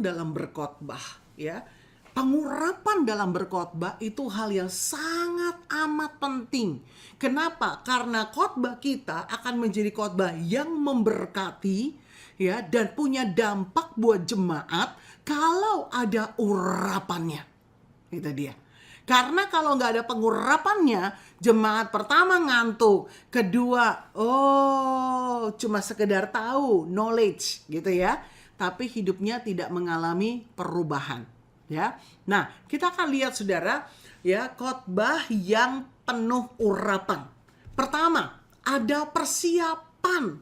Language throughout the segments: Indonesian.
dalam berkhotbah, ya. Pengurapan dalam berkhotbah itu hal yang sangat amat penting. Kenapa? Karena khotbah kita akan menjadi khotbah yang memberkati, ya, dan punya dampak buat jemaat kalau ada urapannya. Itu dia. Karena kalau nggak ada pengurapannya, jemaat pertama ngantuk, kedua, cuma sekedar tahu, knowledge gitu ya, tapi hidupnya tidak mengalami perubahan. Ya, nah kita akan lihat saudara, ya, khotbah yang penuh urapan. Pertama, ada persiapan,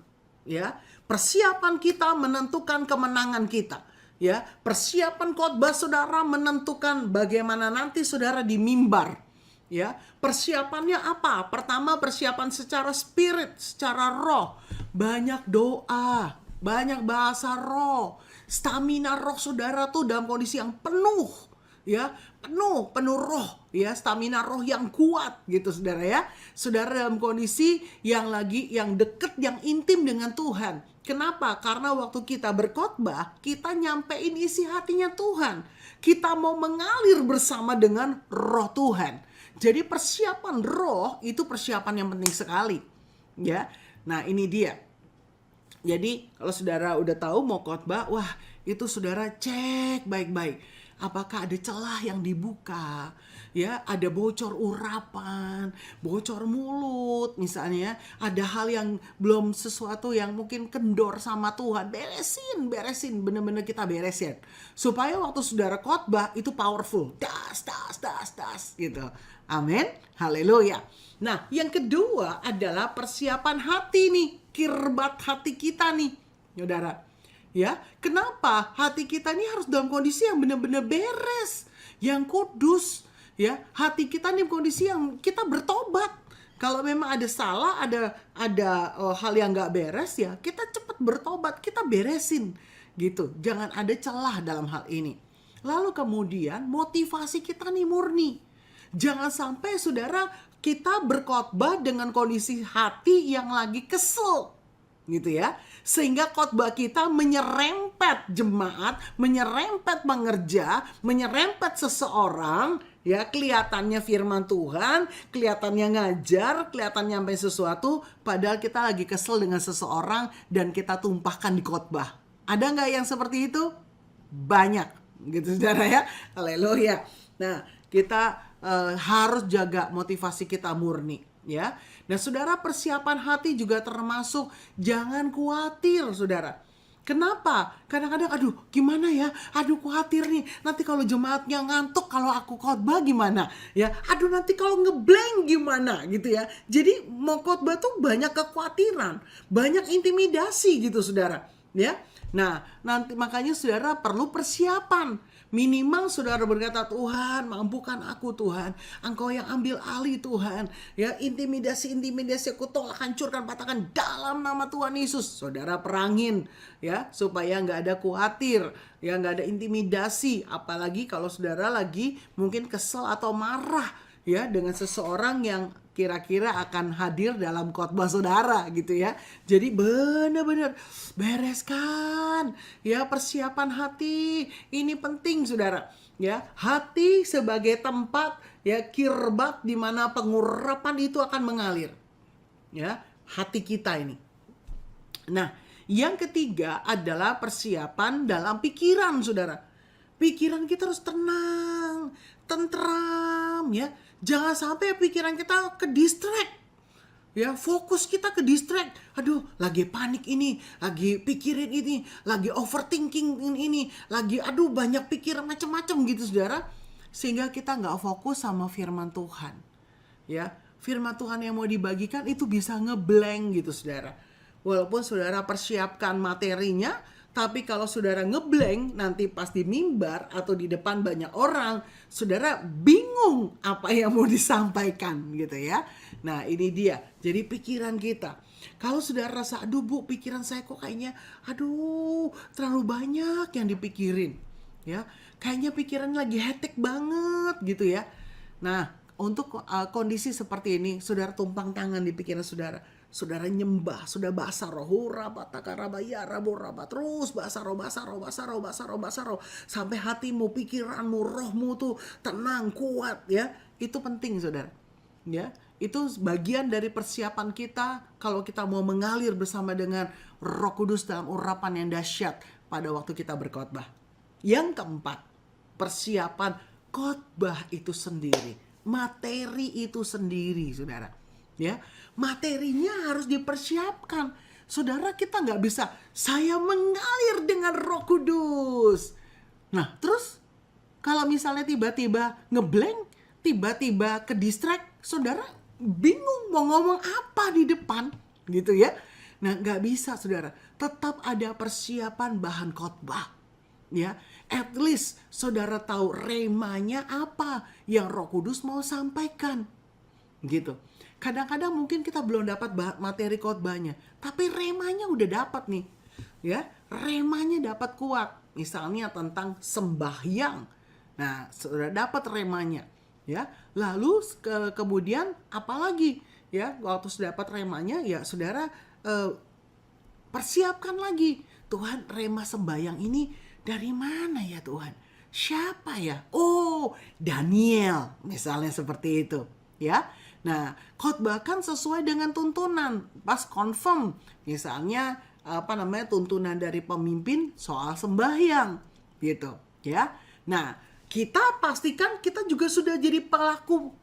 ya, persiapan kita menentukan kemenangan kita. Ya, persiapan khotbah saudara menentukan bagaimana nanti saudara di mimbar. Ya, persiapannya apa? Pertama, persiapan secara spirit, secara roh. Banyak doa, banyak bahasa roh. Stamina roh saudara tuh dalam kondisi yang penuh, ya, penuh roh, ya, stamina roh yang kuat gitu saudara ya. Saudara dalam kondisi yang deket, yang intim dengan Tuhan. Kenapa? Karena waktu kita berkhotbah, kita nyampein isi hatinya Tuhan. Kita mau mengalir bersama dengan roh Tuhan. Jadi persiapan roh itu persiapan yang penting sekali, ya. Nah, ini dia. Jadi kalau saudara udah tahu mau khotbah, wah itu saudara cek baik-baik. Apakah ada celah yang dibuka? Ya, ada bocor urapan, bocor mulut misalnya. Ada hal yang belum, sesuatu yang mungkin kendor sama Tuhan. Beresin, bener-bener kita beresin. Supaya waktu saudara khotbah itu powerful. Das gitu. Amin. Haleluya. Nah, yang kedua adalah persiapan hati nih. Kirbat hati kita nih, saudara. Ya, kenapa hati kita ini harus dalam kondisi yang benar-benar beres, yang kudus, ya. Hati kita nih kondisi yang kita bertobat. Kalau memang ada salah, ada hal yang nggak beres, ya kita cepat bertobat, kita beresin, gitu. Jangan ada celah dalam hal ini. Lalu kemudian motivasi kita nih murni. Jangan sampai saudara kita berkhotbah dengan kondisi hati yang lagi kesel, gitu ya. Sehingga khotbah kita menyerempet jemaat, menyerempet pengerja, menyerempet seseorang, ya, kelihatannya firman Tuhan, kelihatannya ngajar, kelihatannya sampai sesuatu, padahal kita lagi kesel dengan seseorang dan kita tumpahkan di khotbah. Ada nggak yang seperti itu? Banyak, gitu saudara ya. Haleluya. Nah, kita harus jaga motivasi kita murni, ya. Nah, saudara, persiapan hati juga termasuk jangan khawatir, saudara. Kenapa? Kadang-kadang gimana ya? Khawatir nih. Nanti kalau jemaatnya ngantuk kalau aku khotbah gimana? Ya, nanti kalau ngeblank gimana gitu ya. Jadi mau khotbah tuh banyak kekhawatiran, banyak intimidasi gitu, saudara, ya. Nah, nanti makanya saudara perlu persiapan. Minimal saudara berkata, Tuhan, mampukan aku Tuhan. Engkau yang ambil alih Tuhan. Ya, intimidasi aku tolak, hancurkan, patahkan dalam nama Tuhan Yesus. Saudara perangin, ya, supaya nggak ada khawatir, ya, nggak ada intimidasi. Apalagi kalau saudara lagi mungkin kesel atau marah, ya, dengan seseorang yang kira-kira akan hadir dalam khotbah saudara gitu ya. Jadi benar-benar bereskan, ya, persiapan hati. Ini penting saudara, ya. Hati sebagai tempat, ya, kirbat di mana pengurapan itu akan mengalir, ya, hati kita ini. Nah, yang ketiga adalah persiapan dalam pikiran, saudara. Pikiran kita harus tenang, tentram, ya. Jangan sampai pikiran kita ke distract. Ya, fokus kita ke distract. Lagi panik ini, lagi pikirin ini, lagi overthinking ini, lagi banyak pikiran macam-macam gitu, saudara. Sehingga kita nggak fokus sama firman Tuhan. Ya, firman Tuhan yang mau dibagikan itu bisa ngeblank gitu, saudara. Walaupun saudara persiapkan materinya, tapi kalau saudara ngeblank nanti pas di mimbar atau di depan banyak orang, saudara bingung apa yang mau disampaikan gitu ya. Nah, ini dia. Jadi pikiran kita. Kalau saudara rasa, Bu, pikiran saya kok kayaknya terlalu banyak yang dipikirin. Ya, kayaknya pikiran lagi hektik banget gitu ya. Nah, untuk kondisi seperti ini, saudara tumpang tangan di pikiran saudara. saudara nyembah, sudah bahasa roh, hurabatakarabayara boraba, terus bahasa roh, bahasa roh, bahasa roh, bahasa roh, bahasa roh, sampai hatimu, pikiranmu, rohmu tuh tenang, kuat ya. Itu penting saudara. Ya, itu bagian dari persiapan kita kalau kita mau mengalir bersama dengan Roh Kudus dalam urapan yang dahsyat pada waktu kita berkhotbah. Yang keempat, persiapan khotbah itu sendiri, materi itu sendiri, saudara. Ya, materinya harus dipersiapkan. Saudara, kita nggak bisa saya mengalir dengan Roh Kudus. Nah, terus kalau misalnya tiba-tiba ngeblank, tiba-tiba ke distract, saudara bingung mau ngomong apa di depan, gitu ya. Nah, nggak bisa, saudara. Tetap ada persiapan bahan khotbah. Ya, at least saudara tahu remanya apa yang Roh Kudus mau sampaikan. Gitu. Kadang-kadang mungkin kita belum dapat materi khotbahnya, tapi remanya udah dapat nih. Ya, remanya dapat kuat. Misalnya tentang sembahyang. Nah, sudah dapat remanya. Ya, lalu kemudian apalagi? Ya, waktu sudah dapat remanya, ya saudara persiapkan lagi. Tuhan, rema sembahyang ini dari mana ya Tuhan? Siapa ya? Oh, Daniel, misalnya seperti itu. Ya, nah khotbahkan sesuai dengan tuntunan. Pas confirm, misalnya tuntunan dari pemimpin soal sembahyang, gitu. Ya, nah kita pastikan kita juga sudah jadi pelaku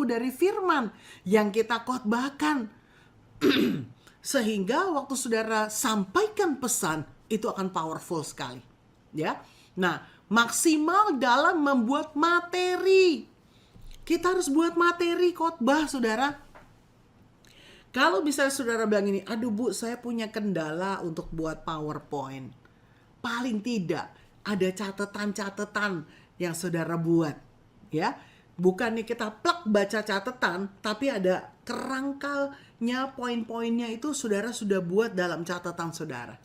dari firman yang kita khotbahkan. Sehingga waktu saudara sampaikan pesan itu akan powerful sekali, ya. Nah, maksimal dalam membuat materi. Kita harus buat materi khotbah, saudara. Kalau misalnya saudara bilang ini, aduh Bu, saya punya kendala untuk buat PowerPoint. Paling tidak ada catatan-catatan yang saudara buat, ya. Bukannya kita plak baca catatan, tapi ada kerangkanya, poin-poinnya itu saudara sudah buat dalam catatan saudara.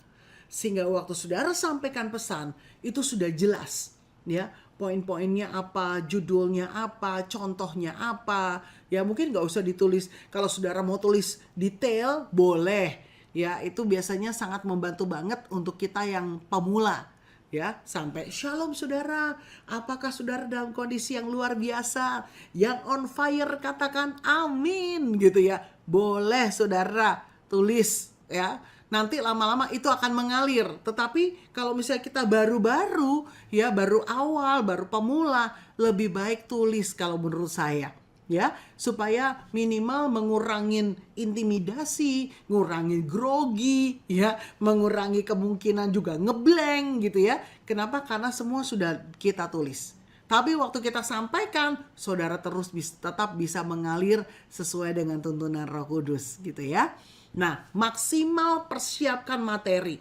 Sehingga waktu saudara sampaikan pesan, itu sudah jelas. Ya, poin-poinnya apa, judulnya apa, contohnya apa. Ya mungkin gak usah ditulis. Kalau saudara mau tulis detail, boleh. Ya, itu biasanya sangat membantu banget untuk kita yang pemula. Ya, sampai shalom saudara, apakah saudara dalam kondisi yang luar biasa, yang on fire, katakan amin gitu ya. Boleh saudara tulis ya, nanti lama-lama itu akan mengalir. Tetapi kalau misalnya kita baru-baru ya, baru awal, baru pemula, lebih baik tulis kalau menurut saya. Ya, supaya minimal mengurangin intimidasi, ngurangi grogi, ya, mengurangi kemungkinan juga ngeblank gitu ya. Kenapa? Karena semua sudah kita tulis. Tapi waktu kita sampaikan, saudara terus tetap bisa mengalir sesuai dengan tuntunan Roh Kudus gitu ya. Nah, maksimal persiapkan materi.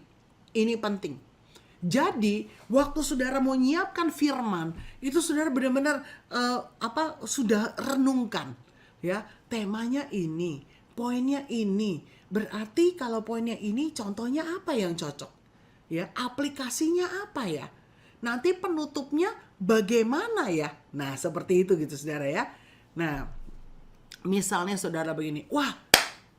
Ini penting. Jadi waktu saudara mau nyiapkan firman, itu saudara benar-benar sudah renungkan, ya, temanya ini, poinnya ini. Berarti kalau poinnya ini, contohnya apa yang cocok? Ya, aplikasinya apa ya? Nanti penutupnya bagaimana ya? Nah, seperti itu gitu saudara ya. Nah, misalnya saudara begini, wah,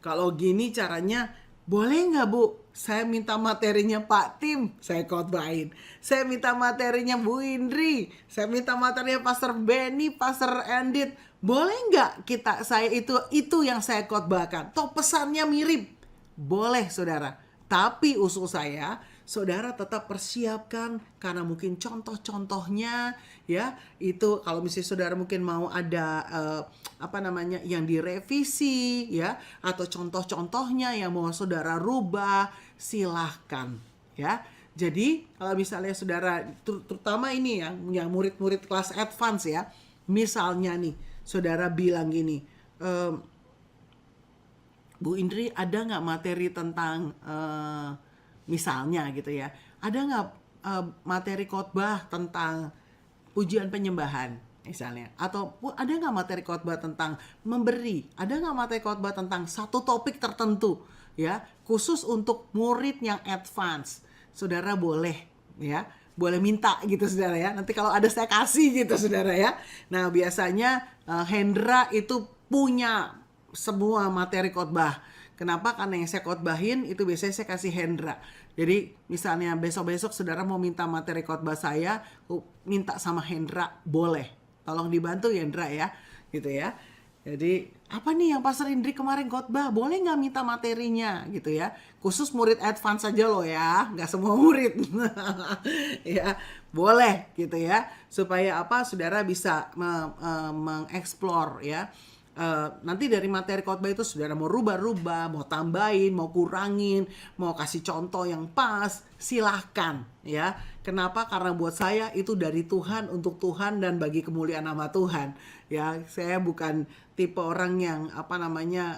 kalau gini caranya, boleh nggak Bu? Saya minta materinya Pak Tim, saya khotbahin. Saya minta materinya Bu Indri, saya minta materinya Pastor Benny, Pastor Endit. Boleh nggak saya itu yang saya khotbahkan? Toh pesannya mirip. Boleh saudara. Tapi usul saya, saudara tetap persiapkan karena mungkin contoh-contohnya ya, itu kalau misalnya saudara mungkin mau ada yang direvisi ya, atau contoh-contohnya yang mau saudara rubah, silahkan ya. Jadi kalau misalnya saudara, terutama ini yang murid-murid kelas advance ya, misalnya nih saudara bilang gini, Bu Indri, ada nggak materi tentang misalnya gitu ya, ada nggak materi khotbah tentang pujian penyembahan misalnya, atau ada nggak materi khotbah tentang memberi, ada nggak materi khotbah tentang satu topik tertentu ya, khusus untuk murid yang advance. Saudara boleh ya, boleh minta gitu saudara ya, nanti kalau ada saya kasih gitu saudara ya. Nah biasanya Hendra itu punya semua materi khotbah. Kenapa? Karena yang saya khotbahin itu biasanya saya kasih Hendra. Jadi misalnya besok-besok saudara mau minta materi khotbah saya, minta sama Hendra, boleh. Tolong dibantu Hendra ya, gitu ya. Jadi apa nih yang Pastor Indri kemarin khotbah, boleh nggak minta materinya gitu ya. Khusus murid advance saja loh ya, nggak semua murid. Ya boleh gitu ya, supaya apa saudara bisa mengeksplor ya. Nanti dari materi khotbah itu saudara mau rubah-rubah, mau tambahin, mau kurangin, mau kasih contoh yang pas, silahkan ya. Kenapa? Karena buat saya itu dari Tuhan, untuk Tuhan, dan bagi kemuliaan nama Tuhan ya. Saya bukan tipe orang yang apa namanya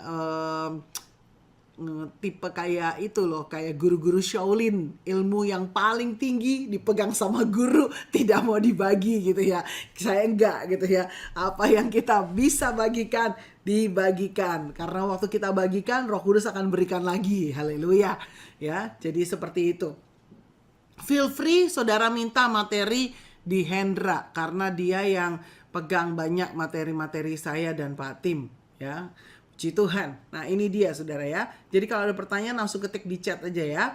tipe kayak itu loh, kayak guru-guru Shaolin, ilmu yang paling tinggi dipegang sama guru, tidak mau dibagi gitu ya. Saya enggak gitu ya. Apa yang kita bisa bagikan, dibagikan. Karena waktu kita bagikan, Roh Kudus akan berikan lagi. Haleluya. Ya, jadi seperti itu. Feel free saudara minta materi di Hendra, karena dia yang pegang banyak materi-materi saya dan Pak Tim ya. Puji Tuhan. Nah ini dia saudara ya. Jadi kalau ada pertanyaan langsung ketik di chat aja ya.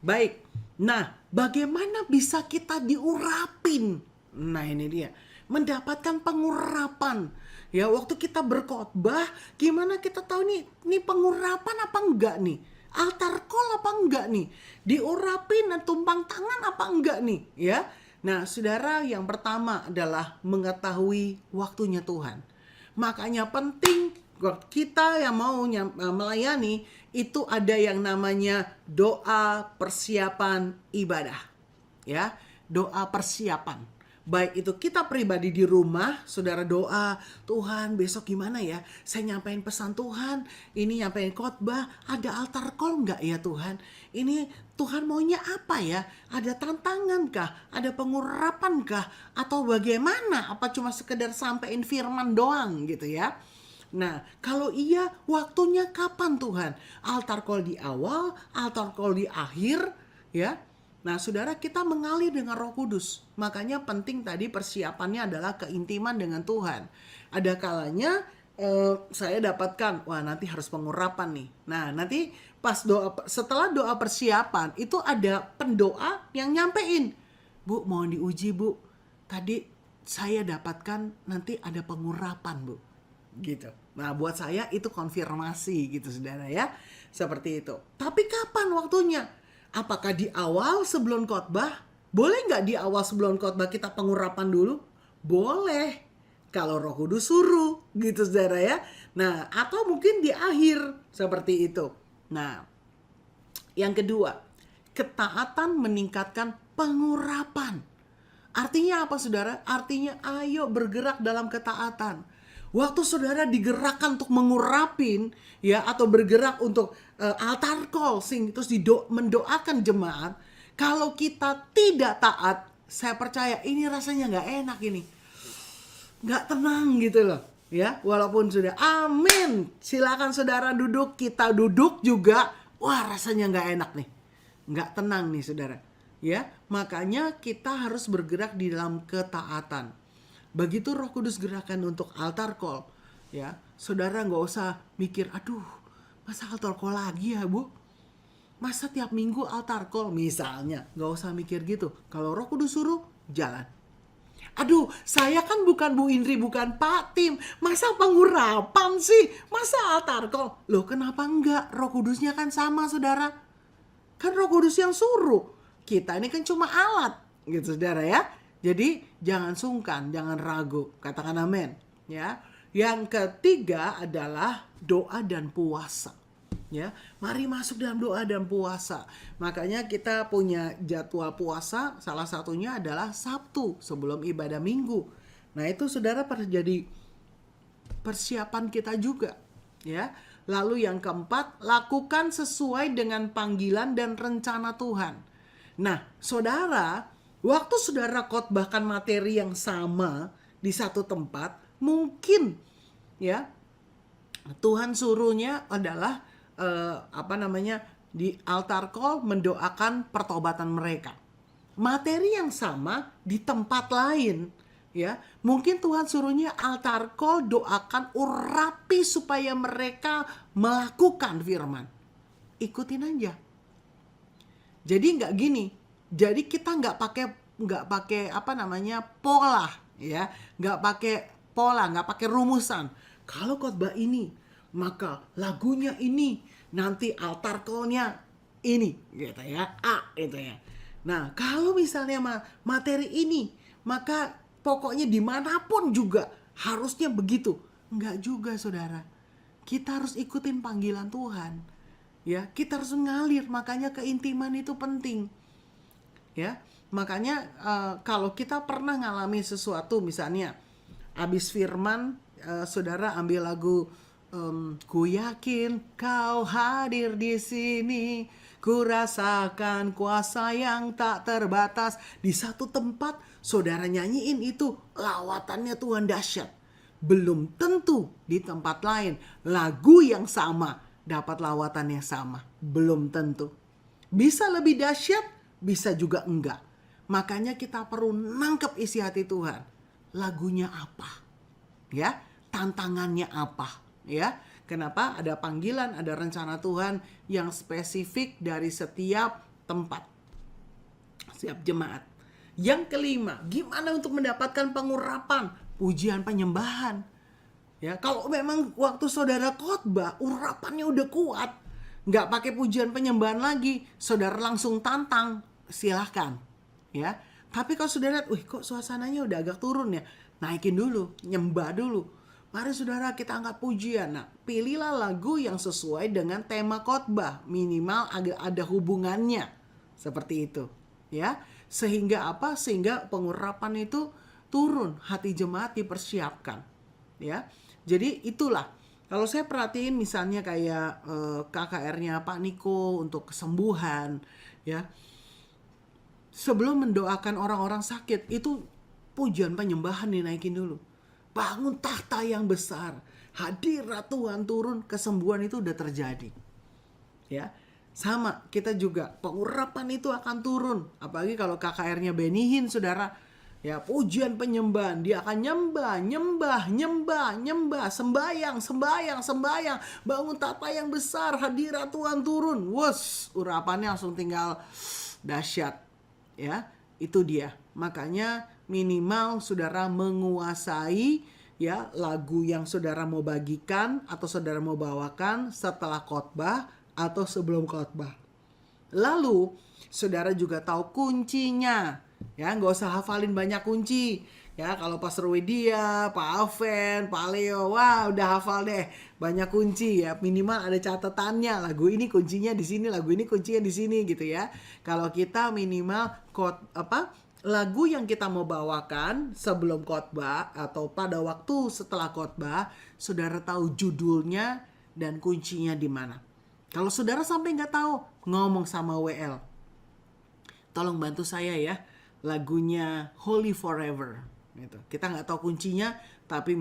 Baik. Nah bagaimana bisa kita diurapin? Nah ini dia. Mendapatkan pengurapan. Ya waktu kita berkhotbah, gimana kita tahu nih pengurapan apa enggak nih? Altar call apa enggak nih? Diurapin dan tumpang tangan apa enggak nih? Ya. Nah saudara, yang pertama adalah mengetahui waktunya Tuhan. Makanya penting kita yang mau melayani itu ada yang namanya doa persiapan ibadah. Ya, doa persiapan. Baik itu kita pribadi di rumah, saudara doa, Tuhan besok gimana ya? Saya nyampein pesan Tuhan, ini nyampein khotbah, ada altar call enggak ya Tuhan? Ini Tuhan maunya apa ya? Ada tantangan kah? Ada pengurapan kah? Atau bagaimana? Apa cuma sekedar sampein firman doang gitu ya? Nah, kalau iya, waktunya kapan Tuhan? Altar call di awal, altar call di akhir, ya. Nah, saudara, kita mengalir dengan Roh Kudus. Makanya penting tadi persiapannya adalah keintiman dengan Tuhan. Ada kalanya saya dapatkan, wah nanti harus pengurapan nih. Nah, nanti pas setelah doa persiapan, itu ada pendoa yang nyampein. Bu, mohon diuji Bu. Tadi saya dapatkan nanti ada pengurapan Bu. Gitu. Nah buat saya itu konfirmasi gitu saudara ya. Seperti itu. Tapi kapan waktunya? Apakah di awal sebelum khotbah? Boleh nggak di awal sebelum khotbah kita pengurapan dulu? Boleh. Kalau Roh Kudus suruh gitu saudara ya. Nah atau mungkin di akhir seperti itu. Nah yang kedua, ketaatan meningkatkan pengurapan. Artinya apa saudara? Artinya ayo bergerak dalam ketaatan. Waktu saudara digerakkan untuk mengurapin ya, atau bergerak untuk altar call terus mendoakan jemaat, kalau kita tidak taat, saya percaya ini rasanya nggak enak, ini nggak tenang gitu loh ya. Walaupun sudah amin, silakan saudara duduk, kita duduk juga, wah rasanya nggak enak nih, nggak tenang nih saudara ya. Makanya kita harus bergerak di dalam ketaatan. Begitu Roh Kudus gerakan untuk altar call, ya, saudara nggak usah mikir, aduh, masa altar call lagi ya Bu? Masa tiap minggu altar call misalnya? Nggak usah mikir gitu. Kalau Roh Kudus suruh, jalan. Aduh, saya kan bukan Bu Indri, bukan Pak Tim. Masa pengurapan sih? Masa altar call? Loh kenapa enggak? Roh Kudusnya kan sama saudara. Kan Roh Kudus yang suruh. Kita ini kan cuma alat, gitu saudara ya. Jadi jangan sungkan, jangan ragu. Katakan amin. Ya. Yang ketiga adalah doa dan puasa. Ya, mari masuk dalam doa dan puasa. Makanya kita punya jadwal puasa. Salah satunya adalah Sabtu sebelum ibadah Minggu. Nah itu saudara jadi persiapan kita juga. Ya. Lalu yang keempat, lakukan sesuai dengan panggilan dan rencana Tuhan. Nah saudara, waktu saudara khotbahkan materi yang sama di satu tempat, mungkin ya Tuhan suruhnya adalah di altar call mendoakan pertobatan mereka. Materi yang sama di tempat lain Ya, mungkin Tuhan suruhnya altar call, doakan, urapi supaya mereka melakukan firman. Ikutin aja. Jadi nggak gini. Jadi kita nggak pakai pola, ya, nggak pakai rumusan. Kalau khotbah ini, maka lagunya ini, nanti altar call-nya ini, gitu ya, gitu ya. Nah, kalau misalnya materi ini, maka pokoknya dimanapun juga harusnya begitu. Enggak juga, saudara. Kita harus ikutin panggilan Tuhan. Ya, kita harus ngalir. Makanya keintiman itu penting. Ya, makanya kalau kita pernah ngalami sesuatu, misalnya habis firman, saudara ambil lagu ku yakin kau hadir di sini, ku rasakan kuasa yang tak terbatas. Di satu tempat saudara nyanyiin itu, lawatannya Tuhan dahsyat. Belum tentu di tempat lain lagu yang sama dapat lawatan yang sama. Belum tentu. Bisa lebih dahsyat, bisa juga enggak. Makanya kita perlu nangkep isi hati Tuhan. Lagunya apa? Ya, tantangannya apa? Ya, kenapa ada panggilan, ada rencana Tuhan yang spesifik dari setiap tempat, setiap jemaat. Yang kelima, gimana untuk mendapatkan pengurapan, pujian penyembahan? Ya, kalau memang waktu saudara khotbah urapannya udah kuat, nggak pakai pujian penyembahan lagi, saudara langsung tantang, silahkan. Ya, tapi kalau saudara lihat, kok suasananya udah agak turun ya, naikin dulu, nyembah dulu. Mari saudara kita angkat pujian. Nah, pilihlah lagu yang sesuai dengan tema khotbah, minimal ada hubungannya, seperti itu. Ya, sehingga apa? Sehingga pengurapan itu turun, hati jemaat dipersiapkan. Ya, jadi itulah. Kalau saya perhatiin misalnya kayak KKR-nya Pak Niko untuk kesembuhan, ya. Sebelum mendoakan orang-orang sakit, itu pujian penyembahan dinaikin dulu. Bangun tahta yang besar, hadirat Tuhan turun, kesembuhan itu udah terjadi. Ya, sama kita juga pengurapan itu akan turun. Apalagi kalau KKR-nya Benihin, saudara, ya, pujian penyembahan, dia akan nyembah, sembayang, bangun tahta yang besar, hadirat Tuhan turun. Wus, urapannya langsung tinggal dahsyat. Ya, itu dia. Makanya minimal saudara menguasai, ya, lagu yang saudara mau bagikan atau saudara mau bawakan setelah khotbah atau sebelum khotbah. Lalu saudara juga tahu kuncinya, ya, nggak usah hafalin banyak kunci. Ya, kalau Pastor Widya, Pak Alven, Pak Leo, wah udah hafal deh banyak kunci, ya, minimal ada catatannya, lagu ini kuncinya di sini, lagu ini kuncinya di sini, gitu ya. Kalau kita minimal lagu yang kita mau bawakan sebelum khotbah atau pada waktu setelah khotbah, saudara tahu judulnya dan kuncinya di mana. Kalau saudara sampai nggak tahu, ngomong sama WL, tolong bantu saya ya, lagunya Holy Forever. Gitu. Kita nggak tahu kuncinya, tapi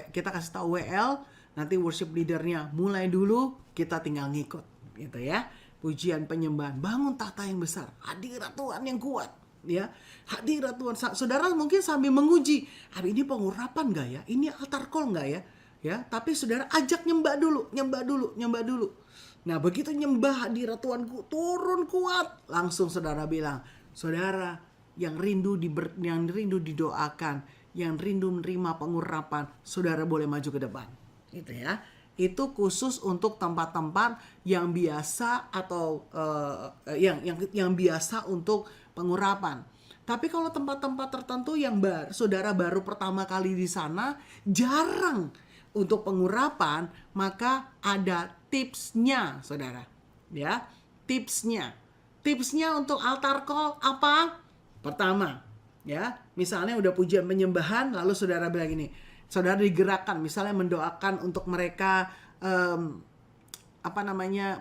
kita kasih tahu WL, nanti worship leadernya mulai dulu, kita tinggal ngikut, gitu ya. Pujian penyembahan, bangun tahta yang besar, hadirat Tuhan yang kuat, ya, hadirat Tuhan. Saudara mungkin sambil menguji, ini pengurapan nggak ya, ini altar call nggak ya, ya. Tapi saudara ajak nyembah dulu. Nah, begitu nyembah hadirat Tuhan turun kuat, langsung saudara bilang, saudara yang rindu didoakan, yang rindu menerima pengurapan, saudara boleh maju ke depan, gitu ya. Itu khusus untuk tempat-tempat yang biasa atau yang biasa untuk pengurapan. Tapi kalau tempat-tempat tertentu yang saudara baru pertama kali di sana, jarang untuk pengurapan, maka ada tipsnya, saudara. Ya, tipsnya untuk altar call apa? Pertama, ya, misalnya udah pujian penyembahan, lalu saudara bilang gini, saudara digerakkan, misalnya mendoakan untuk mereka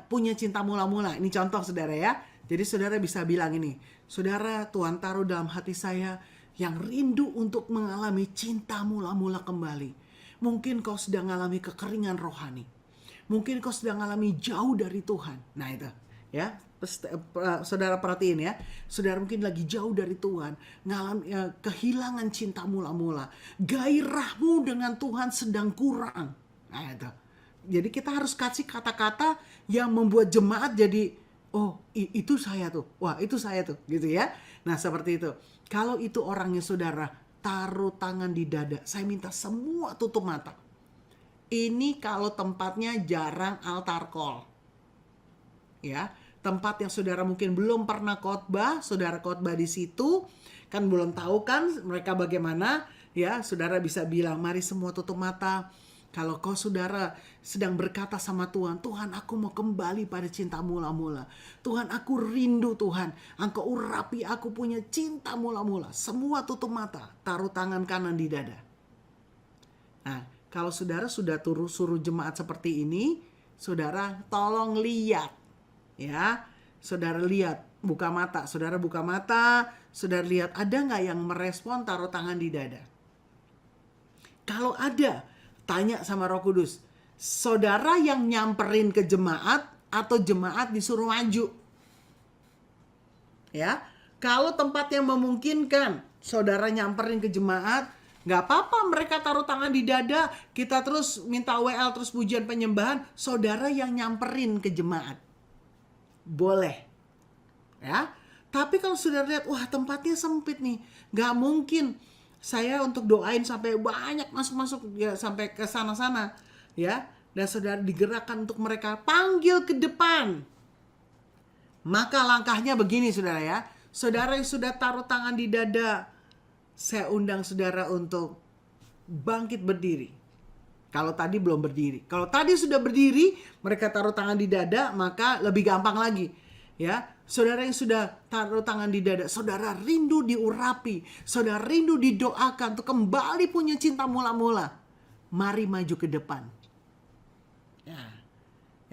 punya cinta mula-mula. Ini contoh saudara ya. Jadi saudara bisa bilang ini, saudara, Tuhan taruh dalam hati saya yang rindu untuk mengalami cinta mula-mula kembali. Mungkin kau sedang mengalami kekeringan rohani. Mungkin kau sedang mengalami jauh dari Tuhan. Nah itu, Ya, saudara perhatiin ya, saudara mungkin lagi jauh dari Tuhan, ngalami kehilangan cinta mula-mula, gairahmu dengan Tuhan sedang kurang. Nah itu, jadi kita harus kasih kata-kata yang membuat jemaat jadi, oh itu saya tuh, wah itu saya tuh, gitu ya. Nah seperti itu. Kalau itu orangnya saudara, taruh tangan di dada. Saya minta semua tutup mata. Ini kalau tempatnya jarang altar call. Ya, tempat yang saudara mungkin belum pernah khotbah, saudara khotbah di situ, kan belum tahu kan mereka bagaimana, ya, saudara bisa bilang, mari semua tutup mata. Kalau kau saudara sedang berkata sama Tuhan, Tuhan aku mau kembali pada cinta mula-mula. Tuhan aku rindu Tuhan, Engkau urapi aku punya cinta mula-mula. Semua tutup mata, taruh tangan kanan di dada. Nah, kalau saudara sudah suruh jemaat seperti ini, saudara tolong lihat. Ya, saudara lihat, buka mata, saudara lihat ada nggak yang merespon taruh tangan di dada? Kalau ada, tanya sama Roh Kudus, saudara yang nyamperin ke jemaat atau jemaat disuruh maju? Ya, kalau tempatnya memungkinkan, saudara nyamperin ke jemaat, nggak apa-apa mereka taruh tangan di dada, kita terus minta WL terus pujian penyembahan, saudara yang nyamperin ke jemaat. Boleh, ya. Tapi kalau sudah lihat, wah tempatnya sempit nih, nggak mungkin saya untuk doain sampai banyak masuk ya sampai ke sana-sana, ya. Dan saudara digerakkan untuk mereka, panggil ke depan. Maka langkahnya begini saudara ya, saudara yang sudah taruh tangan di dada, saya undang saudara untuk bangkit berdiri. Kalau tadi belum berdiri. Kalau tadi sudah berdiri, mereka taruh tangan di dada, maka lebih gampang lagi. Ya, saudara yang sudah taruh tangan di dada, saudara rindu diurapi, saudara rindu didoakan untuk kembali punya cinta mula-mula. Mari maju ke depan.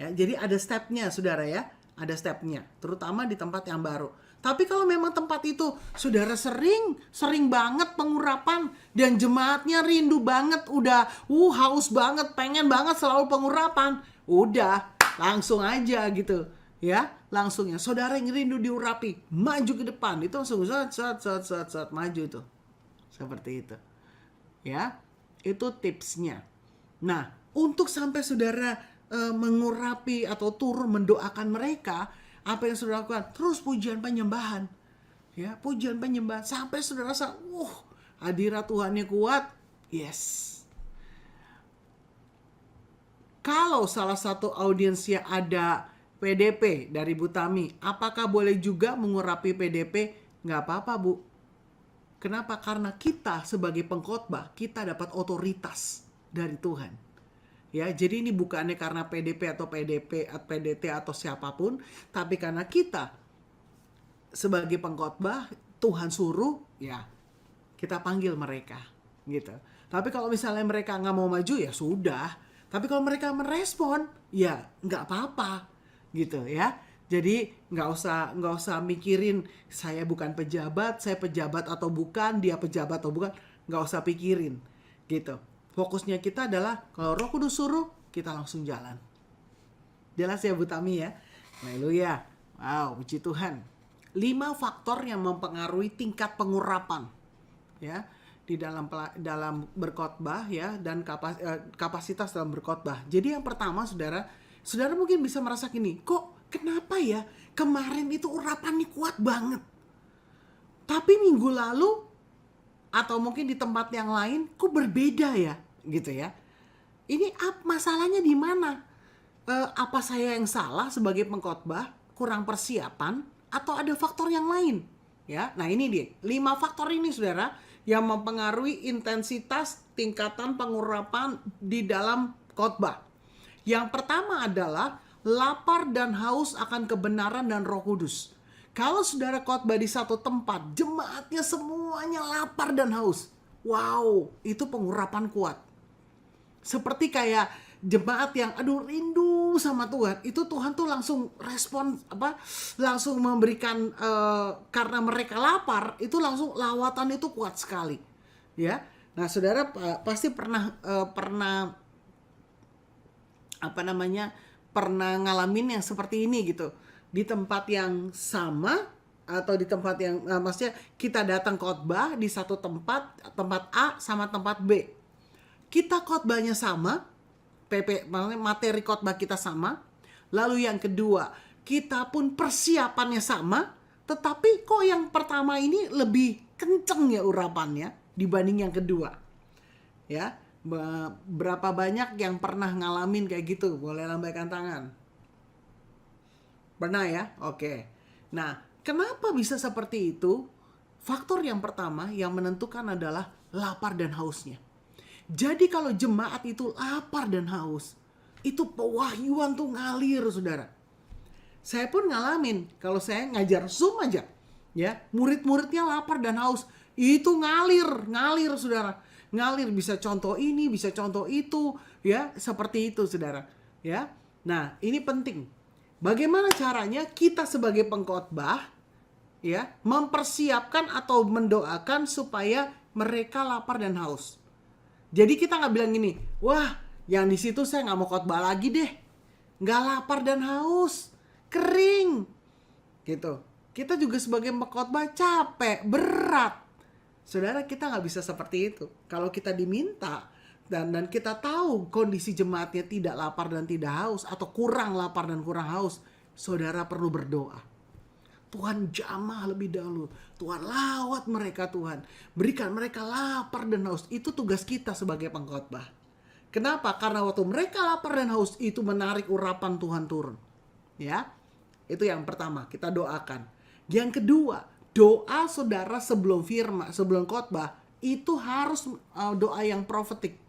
Ya, jadi ada stepnya saudara ya, ada stepnya, terutama di tempat yang baru. Tapi kalau memang tempat itu saudara sering banget pengurapan dan jemaatnya rindu banget, udah haus banget, pengen banget selalu pengurapan, udah langsung aja gitu ya, langsung ya. Saudara yang rindu diurapi, maju ke depan, itu langsung saat maju tuh. Seperti itu. Ya, itu tipsnya. Nah, untuk sampai saudara mengurapi atau turun mendoakan mereka, apa yang saudara lakukan? Terus pujian penyembahan. Ya, pujian penyembahan sampai saudara rasa, hadirat Tuhannya kuat. Yes. Kalau salah satu audiensnya ada PDP dari Bu Tami, apakah boleh juga mengurapi PDP? Nggak apa-apa, Bu. Kenapa? Karena kita sebagai pengkhotbah, kita dapat otoritas dari Tuhan. Ya, jadi ini bukannya karena PDP atau PDP atau PDT atau siapapun, tapi karena kita sebagai pengkhotbah, Tuhan suruh, ya kita panggil mereka, gitu. Tapi kalau misalnya mereka nggak mau maju, ya sudah. Tapi kalau mereka merespon, ya nggak apa-apa, gitu ya. Jadi nggak usah mikirin saya bukan pejabat, saya pejabat atau bukan, dia pejabat atau bukan, nggak usah pikirin, gitu. Fokusnya kita adalah kalau Roh Kudus suruh, kita langsung jalan. Jelas ya Bu Tami ya? Haleluya. Wow, puji Tuhan. 5 faktor yang mempengaruhi tingkat pengurapan ya di dalam berkhotbah ya, dan kapasitas dalam berkhotbah. Jadi yang pertama saudara mungkin bisa merasa gini, kok kenapa ya kemarin itu urapannya kuat banget, tapi minggu lalu atau mungkin di tempat yang lain kok berbeda ya, gitu ya. Ini masalahnya di mana? Apa saya yang salah sebagai pengkhotbah, kurang persiapan, atau ada faktor yang lain? Ya, nah ini dia 5 faktor ini saudara yang mempengaruhi intensitas tingkatan pengurapan di dalam khotbah. Yang pertama adalah lapar dan haus akan kebenaran dan Roh Kudus. Kalau saudara khotbah di satu tempat, jemaatnya semuanya lapar dan haus. Wow, itu pengurapan kuat. Seperti kayak jemaat yang rindu sama Tuhan, itu Tuhan tuh langsung respon langsung memberikan karena mereka lapar, itu langsung lawatan itu kuat sekali. Ya. Nah, saudara pasti pernah pernah ngalamin yang seperti ini gitu. Di tempat yang sama atau di tempat yang maksudnya kita datang khotbah di satu tempat, tempat A sama tempat B. Kita khotbahnya sama, materi khotbah kita sama. Lalu yang kedua, kita pun persiapannya sama, tetapi kok yang pertama ini lebih kenceng ya urapannya dibanding yang kedua. Ya, berapa banyak yang pernah ngalamin kayak gitu? Boleh lambaikan tangan. Pernah ya? Oke. Nah, kenapa bisa seperti itu? Faktor yang pertama yang menentukan adalah lapar dan hausnya. Jadi kalau jemaat itu lapar dan haus, itu pewahyuan tuh ngalir, saudara. Saya pun ngalamin, kalau saya ngajar Zoom aja, ya, murid-muridnya lapar dan haus, itu ngalir, saudara. Ngalir, bisa contoh ini, bisa contoh itu, ya, seperti itu, saudara. Ya, nah ini penting. Bagaimana caranya kita sebagai pengkhotbah, ya, mempersiapkan atau mendoakan supaya mereka lapar dan haus. Jadi kita nggak bilang gini, wah, yang di situ saya nggak mau khotbah lagi deh, nggak lapar dan haus, kering, gitu. Kita juga sebagai pengkhotbah capek, berat. Saudara, kita nggak bisa seperti itu. Kalau kita diminta dan kita tahu kondisi jemaatnya tidak lapar dan tidak haus atau kurang lapar dan kurang haus, saudara perlu berdoa. Tuhan jamah lebih dahulu. Tuhan lawat mereka, Tuhan. Berikan mereka lapar dan haus. Itu tugas kita sebagai pengkhotbah. Kenapa? Karena waktu mereka lapar dan haus itu menarik urapan Tuhan turun. Ya, itu yang pertama, kita doakan. Yang kedua, doa saudara sebelum firman, sebelum khotbah itu harus doa yang profetik.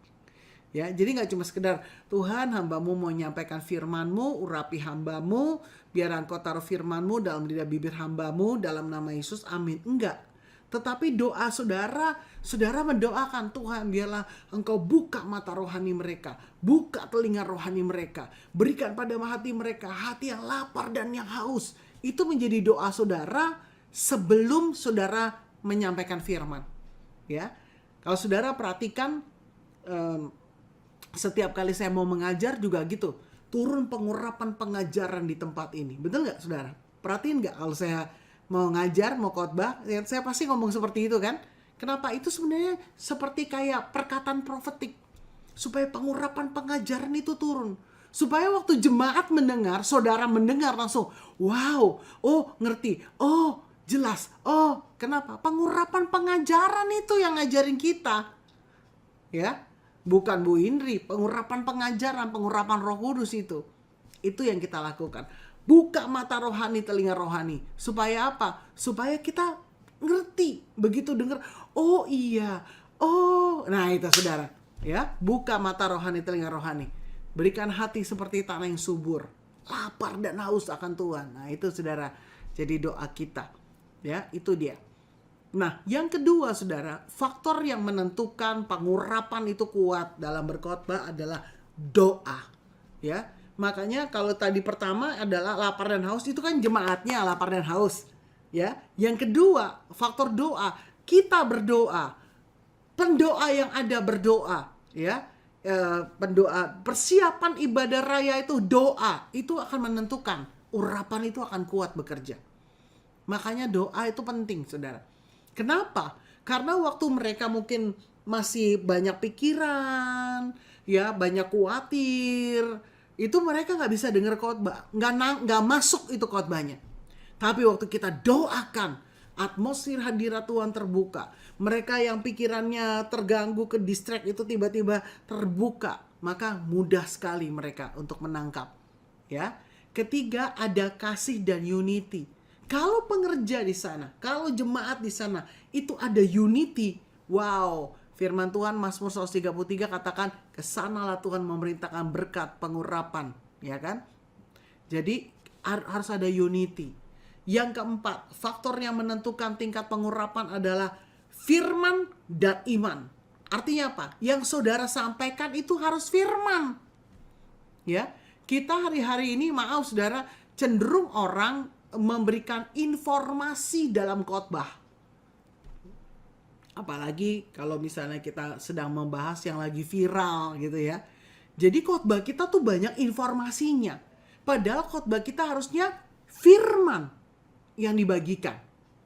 Ya, jadi nggak cuma sekedar Tuhan, hambamu mau menyampaikan firman-Mu, urapi hambamu, biar Engkau taruh firman-Mu dalam lidah bibir hambamu, dalam nama Yesus, amin. Enggak. Tetapi doa saudara mendoakan, Tuhan biarlah Engkau buka mata rohani mereka, buka telinga rohani mereka, berikan pada hati mereka hati yang lapar dan yang haus. Itu menjadi doa saudara sebelum saudara menyampaikan firman. Ya, kalau saudara perhatikan, setiap kali saya mau mengajar juga gitu, turun pengurapan pengajaran di tempat ini. Betul nggak, saudara? Perhatiin nggak kalau saya mau ngajar, mau khotbah, saya pasti ngomong seperti itu kan? Kenapa? Itu sebenarnya seperti kayak perkataan profetik, supaya pengurapan pengajaran itu turun, supaya waktu jemaat mendengar, saudara mendengar langsung, wow, oh ngerti, oh jelas, oh kenapa? Pengurapan pengajaran itu yang ngajarin kita, ya. Bukan Bu Indri, pengurapan pengajaran, pengurapan Roh Kudus itu yang kita lakukan. Buka mata rohani, telinga rohani. Supaya apa? Supaya kita ngerti. Begitu dengar, oh iya, oh. Nah itu saudara, ya. Buka mata rohani, telinga rohani. Berikan hati seperti tanah yang subur, lapar dan haus akan Tuhan. Nah itu saudara, jadi doa kita. Ya, itu dia. Nah, yang kedua saudara, faktor yang menentukan pengurapan itu kuat dalam berkhotbah adalah doa. Ya, makanya kalau tadi pertama adalah lapar dan haus, itu kan jemaatnya lapar dan haus. Ya, yang kedua faktor doa, kita berdoa, pendoa yang ada berdoa. Ya, pendoa, persiapan ibadah raya itu doa, itu akan menentukan urapan itu akan kuat bekerja. Makanya doa itu penting saudara. Kenapa? Karena waktu mereka mungkin masih banyak pikiran, ya banyak khawatir, itu mereka nggak bisa dengar khotbah, nggak masuk itu khotbahnya. Tapi waktu kita doakan, atmosfer hadirat Tuhan terbuka, mereka yang pikirannya terganggu, ke distract itu tiba-tiba terbuka, maka mudah sekali mereka untuk menangkap. Ya, ketiga ada kasih dan unity. Kalau pengerja di sana, kalau jemaat di sana itu ada unity, wow, firman Tuhan Mazmur 133 katakan, kesanalah Tuhan memerintahkan berkat pengurapan, ya kan? Jadi harus ada unity. Yang keempat, faktor yang menentukan tingkat pengurapan adalah firman dan iman. Artinya apa? Yang saudara sampaikan itu harus firman. Ya, kita hari-hari ini maaf saudara, cenderung orang memberikan informasi dalam khotbah. Apalagi kalau misalnya kita sedang membahas yang lagi viral gitu ya. Jadi khotbah kita tuh banyak informasinya. Padahal khotbah kita harusnya firman yang dibagikan.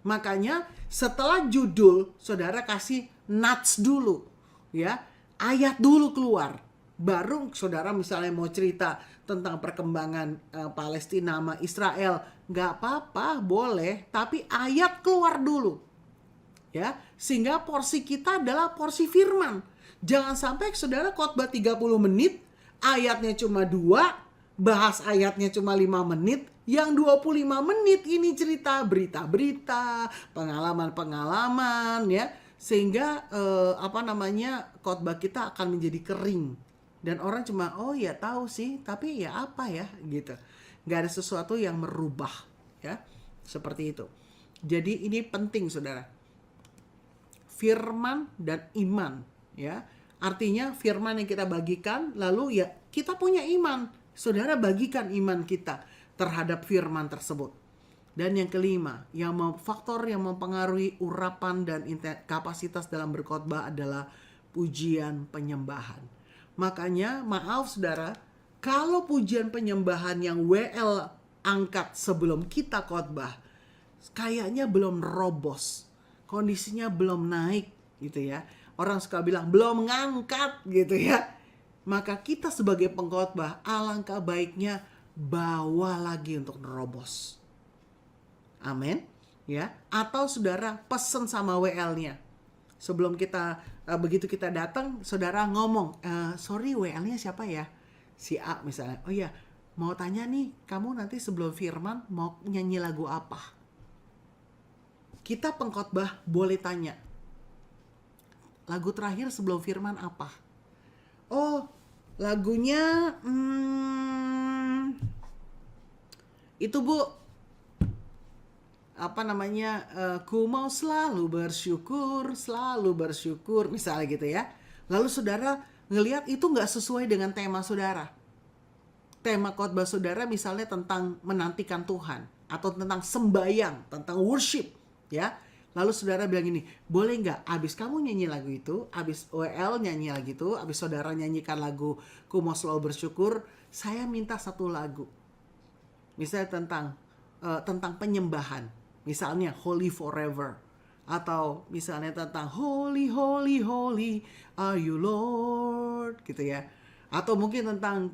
Makanya setelah judul, saudara kasih nats dulu, ya, ayat dulu keluar. Baru saudara misalnya mau cerita tentang perkembangan Palestina sama Israel, nggak apa-apa, boleh, tapi ayat keluar dulu. Ya, sehingga porsi kita adalah porsi firman. Jangan sampai saudara khotbah 30 menit, ayatnya cuma 2, bahas ayatnya cuma 5 menit, yang 25 menit ini cerita berita-berita, pengalaman-pengalaman, ya. Sehingga khotbah kita akan menjadi kering. Dan orang cuma, oh ya tahu sih, tapi ya apa ya gitu. Gak ada sesuatu yang merubah, ya. Seperti itu. Jadi ini penting saudara. Firman dan iman, ya. Artinya firman yang kita bagikan, lalu ya kita punya iman. Saudara bagikan iman kita terhadap firman tersebut. Dan yang kelima, faktor yang mempengaruhi urapan dan kapasitas dalam berkhotbah adalah pujian penyembahan. Makanya maaf saudara, kalau pujian penyembahan yang WL angkat sebelum kita khotbah, kayaknya belum robos, kondisinya belum naik gitu ya. Orang suka bilang belum ngangkat gitu ya. Maka kita sebagai pengkhotbah alangkah baiknya bawa lagi untuk nerobos. Amin. Ya, atau saudara pesen sama WL-nya. Sebelum kita begitu kita datang, saudara ngomong, sorry WL-nya siapa ya? Si A misalnya. Oh iya, mau tanya nih, kamu nanti sebelum firman mau nyanyi lagu apa? Kita pengkhotbah boleh tanya, lagu terakhir sebelum firman apa? Oh, lagunya itu Bu, ku mau selalu bersyukur misalnya gitu ya. Lalu saudara ngelihat itu gak sesuai dengan tema saudara. Tema khotbah saudara misalnya tentang menantikan Tuhan, atau tentang sembayang, tentang worship ya. Lalu saudara bilang gini, boleh gak abis kamu nyanyi lagu itu, abis WL nyanyi lagu itu, abis saudara nyanyikan lagu ku mau selalu bersyukur, saya minta satu lagu misalnya tentang penyembahan. Misalnya Holy Forever, atau misalnya tentang Holy Holy Holy Are You Lord gitu ya. Atau mungkin tentang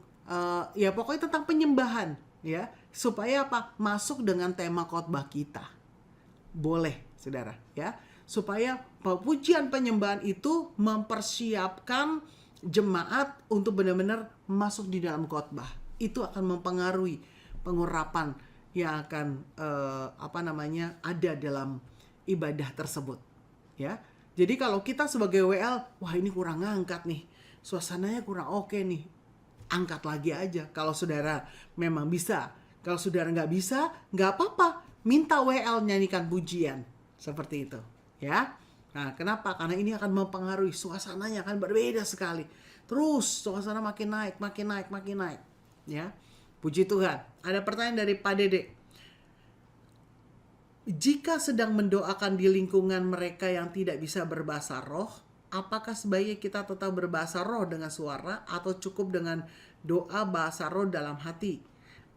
ya pokoknya tentang penyembahan ya, supaya apa? Masuk dengan tema khotbah kita. Boleh saudara ya, supaya pujian penyembahan itu mempersiapkan jemaat untuk benar-benar masuk di dalam khotbah. Itu akan mempengaruhi pengurapan yang akan ada dalam ibadah tersebut ya. Jadi kalau kita sebagai WL, wah ini kurang ngangkat nih, suasananya kurang oke nih, angkat lagi aja kalau saudara memang bisa. Kalau saudara nggak bisa, nggak apa-apa, minta WL nyanyikan pujian seperti itu ya. Nah kenapa? Karena ini akan mempengaruhi, suasananya akan berbeda sekali. Terus suasana makin naik ya. Puji Tuhan. Ada pertanyaan dari Pak Dede. Jika sedang mendoakan di lingkungan mereka yang tidak bisa berbahasa roh, apakah sebaiknya kita tetap berbahasa roh dengan suara atau cukup dengan doa bahasa roh dalam hati?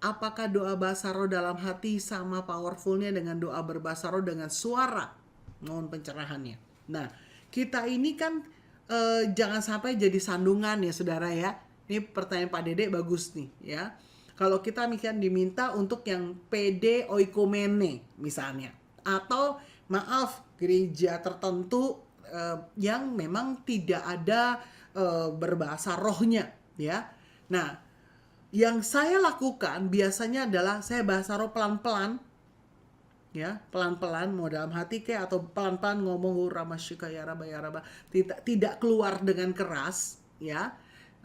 Apakah doa bahasa roh dalam hati sama powerfulnya dengan doa berbahasa roh dengan suara? Mohon pencerahannya. Nah, kita ini kan jangan sampai jadi sandungan ya saudara ya. Ini pertanyaan Pak Dede bagus nih ya. Kalau kita misalnya diminta untuk yang PD oikomene misalnya, atau maaf gereja tertentu yang memang tidak ada berbahasa rohnya ya. Nah, yang saya lakukan biasanya adalah saya bahasa roh pelan-pelan ya, pelan-pelan mau dalam hati kayak, atau pelan-pelan ngomong ramasyika ya raba tidak keluar dengan keras ya.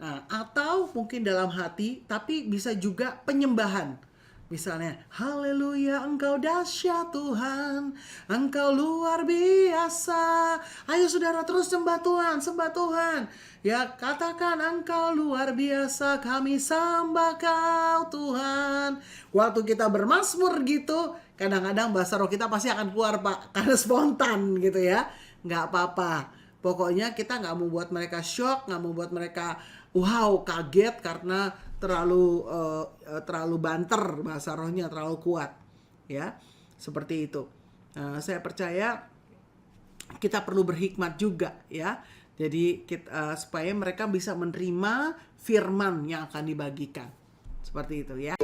Nah, atau mungkin dalam hati, tapi bisa juga penyembahan. Misalnya, haleluya engkau dahsyat Tuhan, engkau luar biasa. Ayo saudara terus sembah Tuhan. Ya katakan engkau luar biasa, kami sembah kau Tuhan. Waktu kita bermazmur gitu, kadang-kadang bahasa roh kita pasti akan keluar Pak, karena spontan gitu ya. Nggak apa-apa. Pokoknya kita nggak mau buat mereka shock, nggak mau buat mereka wow kaget karena terlalu banter, bahasa rohnya terlalu kuat, ya, seperti itu. Saya percaya kita perlu berhikmat juga, ya. Jadi supaya mereka bisa menerima firman yang akan dibagikan, seperti itu, ya.